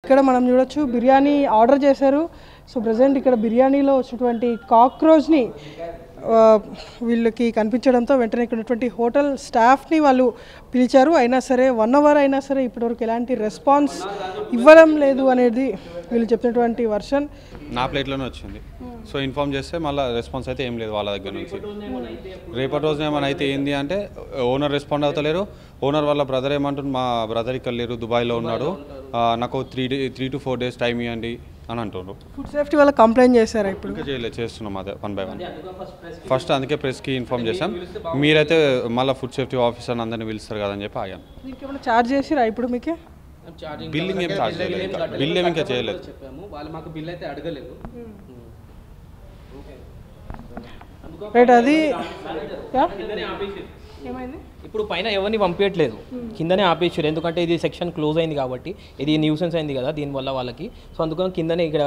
ఇక్కడ మనం చూడొచ్చు బిర్యానీ ఆర్డర్ చేశారు. సో ప్రజెంట్ ఇక్కడ బిర్యానీలో వచ్చినటువంటి కాక్రోచ్ని వీళ్ళకి కనిపించడంతో వెంటనే ఇక్కడ ఉన్నటువంటి హోటల్ స్టాఫ్ని వాళ్ళు పిలిచారు. అయినా సరే 1 అవర్ అయినా సరే ఇప్పటివరకు ఎలాంటి రెస్పాన్స్ ఇవ్వడం లేదు అనేది వీళ్ళు చెప్పినటువంటి వర్షన్. నా ప్లేట్లోనే వచ్చింది. సో ఇన్ఫామ్ చేస్తే మళ్ళీ రెస్పాన్స్ అయితే ఏం లేదు వాళ్ళ దగ్గర నుంచి. రేపటి రోజున ఏమైనా అయితే ఏంది అంటే ఓనర్ రెస్పాండ్ అవుతలేరు. ఓనర్ వాళ్ళ బ్రదర్ ఏమంటుంది, మా బ్రదర్ ఇక్కడ లేరు, దుబాయ్లో ఉన్నాడు, నాకు 3 to 4 days టైం ఇవ్వండి అని అంటున్నారు. ఫుడ్ సేఫ్టీ వాళ్ళ కంప్లైంట్ చేశారా? ఇప్పుడు ఇంకా చేయలేదు, చేస్తున్నాం అదే 1 by 1. ఫస్ట్ అందుకే ప్రెస్కి ఇన్ఫామ్ చేశాం. మీరైతే మళ్ళీ ఫుడ్ సేఫ్టీ ఆఫీసర్ అందరినీ పిలుస్తారు కదని చెప్పి ఆగాను. ఇంకేమైనా ఛార్జ్ చేసిరా ఇప్పుడు మీకే? బిల్లింగ్ ఏం ఛార్జ్ చేయలేదు, బిల్ ఏమి ఇంకా చేయలేదు. వాళ్ళు మాకు బిల్ అయితే అడగలేదు. రైట్, అది ఇప్పుడు పైన ఎవరిని పంపించట్లేదు, కిందనే ఆపేసారు. ఎందుకంటే ఇది సెక్షన్ క్లోజ్ అయింది కాబట్టి, ఇది న్యూసెన్స్ అయింది కదా దీనివల్ల వాళ్ళకి. సో అందుకని కిందనే ఇక్కడ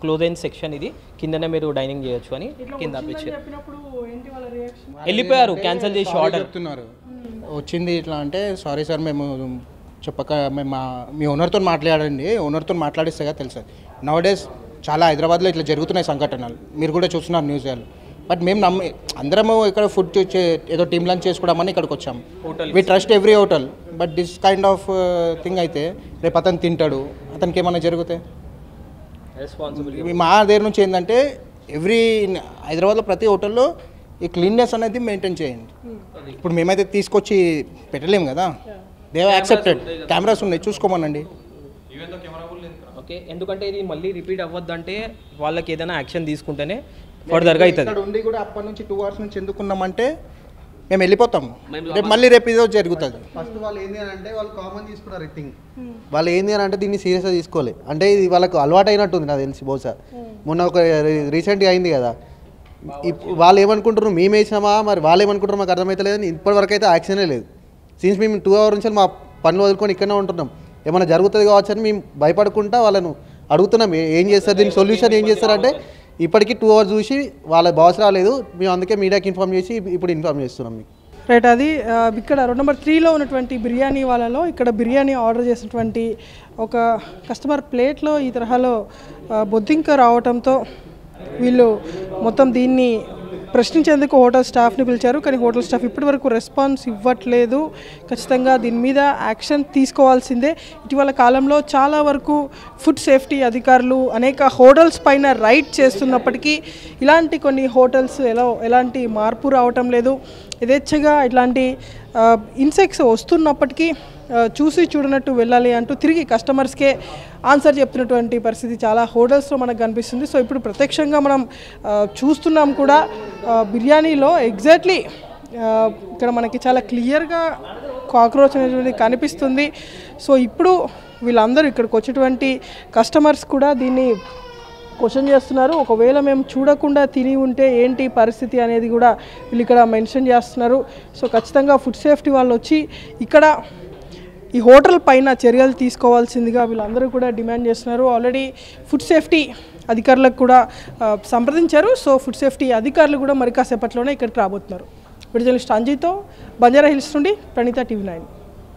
క్లోజ్ అయిన సెక్షన్ ఇది, కిందనే మీరు డైనింగ్ చేయొచ్చు అని కింద ఆపేసారు. వెళ్ళిపోయారు, క్యాన్సిల్ చేసి ఆర్డర్ చెప్తున్నారు. వచ్చింది ఇట్లా అంటే సారీ సార్, మేము చెప్పక మేము మీ ఓనర్తో మాట్లాడండి, ఓనర్తో మాట్లాడిస్తే కదా తెలుసు. నవడేస్ చాలా హైదరాబాద్లో ఇట్లా జరుగుతున్నాయి సంఘటనలు, మీరు కూడా చూస్తున్నారు న్యూస్. బట్ మేము అందరము ఇక్కడ ఫుడ్ ఏదో టీమ్ లంచ్ చేసుకోవడామని ఇక్కడికి వచ్చాము. We trust every hotel. But this kind of thing అయితే రేపు అతను తింటాడు, అతనికి ఏమైనా జరిగితే మా దగ్గర నుంచి ఏంటంటే హైదరాబాద్లో ప్రతి హోటల్లో ఈ క్లీన్నెస్ అనేది మెయింటైన్ చేయండి. ఇప్పుడు మేమైతే తీసుకొచ్చి పెట్టలేము కదా, దే హావ్ యాక్సెప్టెడ్. కెమెరాస్ ఉన్నాయి, చూసుకోమనండి. ఓకే, ఎందుకంటే ఇది మళ్ళీ రిపీట్ అవ్వద్దంటే వాళ్ళకి ఏదైనా యాక్షన్ తీసుకుంటేనే ఫర్దర్గా అవుతుంది. ఇక్కడ ఉండి కూడా అప్పటి నుంచి 2 hours నుంచి ఎందుకున్నామంటే మేము వెళ్ళిపోతాము, రేపు ఇదో జరుగుతుంది. ఫస్ట్ వాళ్ళు ఏంది అని అంటే వాళ్ళు కామన్ తీసుకున్నారు. థింగ్ వాళ్ళు ఏంది అని అంటే దీన్ని సీరియస్గా తీసుకోవాలి. అంటే ఇది వాళ్ళకు అలవాటు అయినట్టుంది నాకు తెలిసి. బహుశా మొన్న ఒక రీసెంట్గా అయింది కదా, వాళ్ళు ఏమనుకుంటారు మేము వేసినామా, మరి వాళ్ళు ఏమనుకుంటారు మాకు అర్థమవుతలేదని ఇప్పటివరకు అయితే యాక్షనే లేదు. సిన్స్ మేము 2 hours నుంచి మా పనులు వదులుకొని ఇక్కడనే ఉంటున్నాం. ఏమైనా జరుగుతుంది కావచ్చు అని మేము భయపడకుండా వాళ్ళను అడుగుతున్నాం ఏం చేస్తారు, దీనికి సొల్యూషన్ ఏం చేస్తారంటే ఇప్పటికీ 2 hours చూసి వాళ్ళ బాస్ రాలేదు, మేము అందుకే మీడియాకి ఇన్ఫార్మ్ చేసి ఇప్పుడు ఇన్ఫార్మ్ చేస్తున్నాం మీకు. రైట్, అది ఇక్కడ రోడ్ నెంబర్ 3లో ఉన్నటువంటి బిర్యానీ వాళ్ళలో ఇక్కడ బిర్యానీ ఆర్డర్ చేసినటువంటి ఒక కస్టమర్ ప్లేట్లో ఈ తరహాలో బొద్దింక రావడంతో వీళ్ళు మొత్తం దీన్ని ప్రశ్నించేందుకు హోటల్ స్టాఫ్ని పిలిచారు. కానీ హోటల్ స్టాఫ్ ఇప్పటివరకు రెస్పాన్స్ ఇవ్వట్లేదు. ఖచ్చితంగా దీని మీద యాక్షన్ తీసుకోవాల్సిందే. ఇటీవల కాలంలో చాలా వరకు ఫుడ్ సేఫ్టీ అధికారులు అనేక హోటల్స్ పైన రైడ్ చేస్తున్నప్పటికీ ఇలాంటి కొన్ని హోటల్స్ ఎలాంటి మార్పు రావటం లేదు. యథేచ్ఛగా ఇట్లాంటి ఇన్సెక్ట్స్ వస్తున్నప్పటికీ చూసి చూడనట్టు వెళ్ళాలి అంటూ తిరిగి కస్టమర్స్కే ఆన్సర్ చెప్తున్నటువంటి పరిస్థితి చాలా హోటల్స్లో మనకు కనిపిస్తుంది. సో ఇప్పుడు ప్రత్యక్షంగా మనం చూస్తున్నాం కూడా బిర్యానీలో ఎగ్జాక్ట్లీ ఇక్కడ మనకి చాలా క్లియర్గా కాక్రోచ్ అనేటువంటి కనిపిస్తుంది. సో ఇప్పుడు వీళ్ళందరూ ఇక్కడికి వచ్చేటువంటి కస్టమర్స్ కూడా దీన్ని క్వశ్చన్ చేస్తున్నారు. ఒకవేళ మేము చూడకుండా తిని ఉంటే ఏంటి పరిస్థితి అనేది కూడా వీళ్ళు ఇక్కడ మెన్షన్ చేస్తున్నారు. సో ఖచ్చితంగా ఫుడ్ సేఫ్టీ వాళ్ళు వచ్చి ఇక్కడ ఈ హోటల్ పైన చర్యలు తీసుకోవాల్సిందిగా వీళ్ళందరూ కూడా డిమాండ్ చేస్తున్నారు. ఆల్రెడీ ఫుడ్ సేఫ్టీ అధికారులకు కూడా సంప్రదించారు. సో ఫుడ్ సేఫ్టీ అధికారులు కూడా మరి కాసేపట్లోనే ఇక్కడికి రాబోతున్నారు. వీడియో జర్నలిస్ట్ అంజయ్తో బంజారా హిల్స్ నుండి ప్రణీత, TV9.